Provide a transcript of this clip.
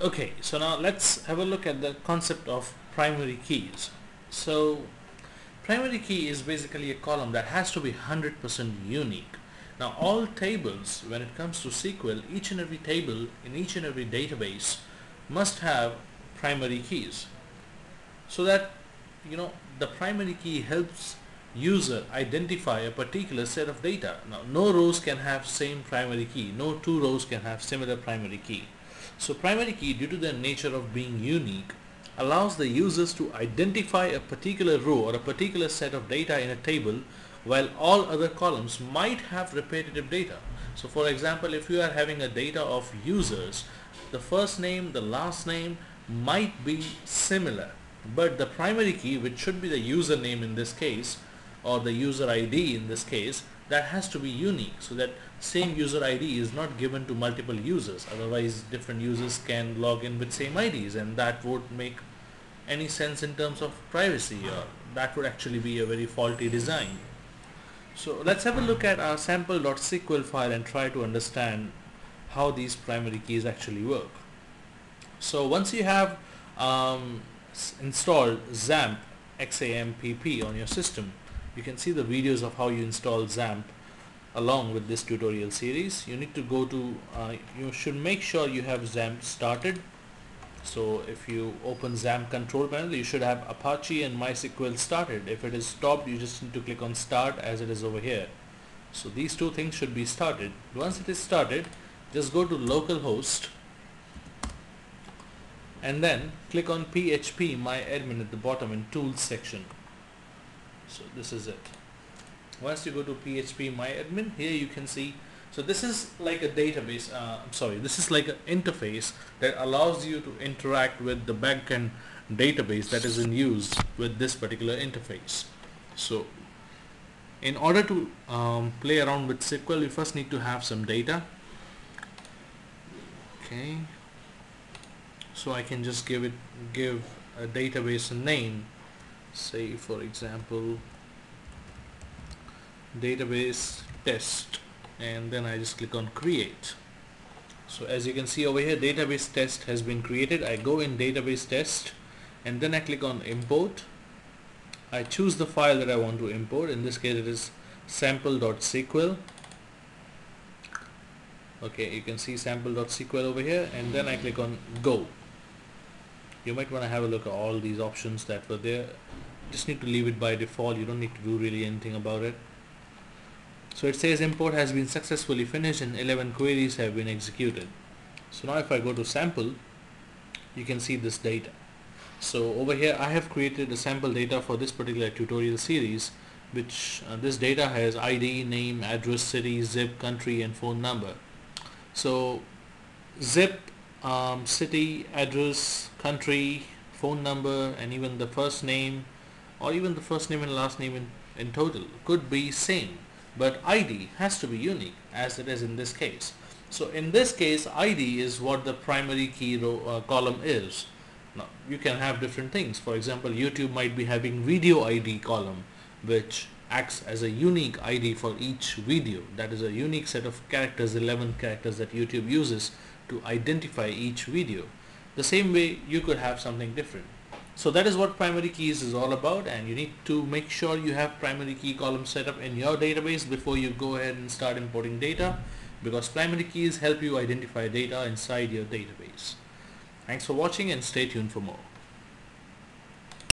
Okay, so now let's have a look at the concept of primary keys. So primary key is basically a column that has to be 100% unique. Now all tables, when it comes to SQL, each and every table in each and every database must have primary keys, so that the primary key helps user identify a particular set of data. Now no rows can have same primary key, no two rows can have similar primary key. So primary key, due to their nature of being unique, allows the users to identify a particular row or a particular set of data in a table, while all other columns might have repetitive data. So for example, if you are having a data of users, the first name, the last name might be similar, but the primary key, which should be the username in this case, or the user ID in this case, that has to be unique, so that same user ID is not given to multiple users. Otherwise different users can log in with same IDs, and that won't make any sense in terms of privacy, or that would actually be a very faulty design. So let's have a look at our sample.sql file and try to understand how these primary keys actually work. So once you have installed XAMPP XAMPP on your system, you can see the videos of how you install XAMPP along with this tutorial series. You need to go to, you should make sure you have XAMPP started. So if you open XAMPP control panel, you should have Apache and MySQL started. If it is stopped, you just need to click on start, as it is over here. So these two things should be started. Once it is started, just go to localhost and then click on phpMyAdmin at the bottom in tools section. So this is it. Once you go to phpMyAdmin, here you can see, so this is like a database, this is like an interface that allows you to interact with the backend database that is in use with this particular interface. So in order to play around with SQL, you first need to have some data. Okay, so I can just give a database a name, say for example database test, and then I just click on create. So as you can see over here, database test has been created. I go in database test and then I click on import. I choose the file that I want to import. In this case it is sample.sql. okay, you can see sample.sql over here, and then I click on go. You might want to have a look at all these options that were there. Just need to leave it by default. You don't need to do really anything about it. So it says import has been successfully finished and 11 queries have been executed. So now if I go to sample, you can see this data. So over here I have created a sample data for this particular tutorial series, which this data has ID, name, address, city, zip, country and phone number. So zip, city, address, country, phone number, and even the first name, or even the first name and last name in total could be same, but ID has to be unique, as it is in this case. So in this case, ID is what the primary key column is. Now you can have different things. For example, YouTube might be having video ID column, which acts as a unique ID for each video. That is a unique set of characters, 11 characters that YouTube uses to identify each video. The same way you could have something different. So that is what primary keys is all about, and you need to make sure you have primary key column set up in your database before you go ahead and start importing data, because primary keys help you identify data inside your database. Thanks for watching and stay tuned for more.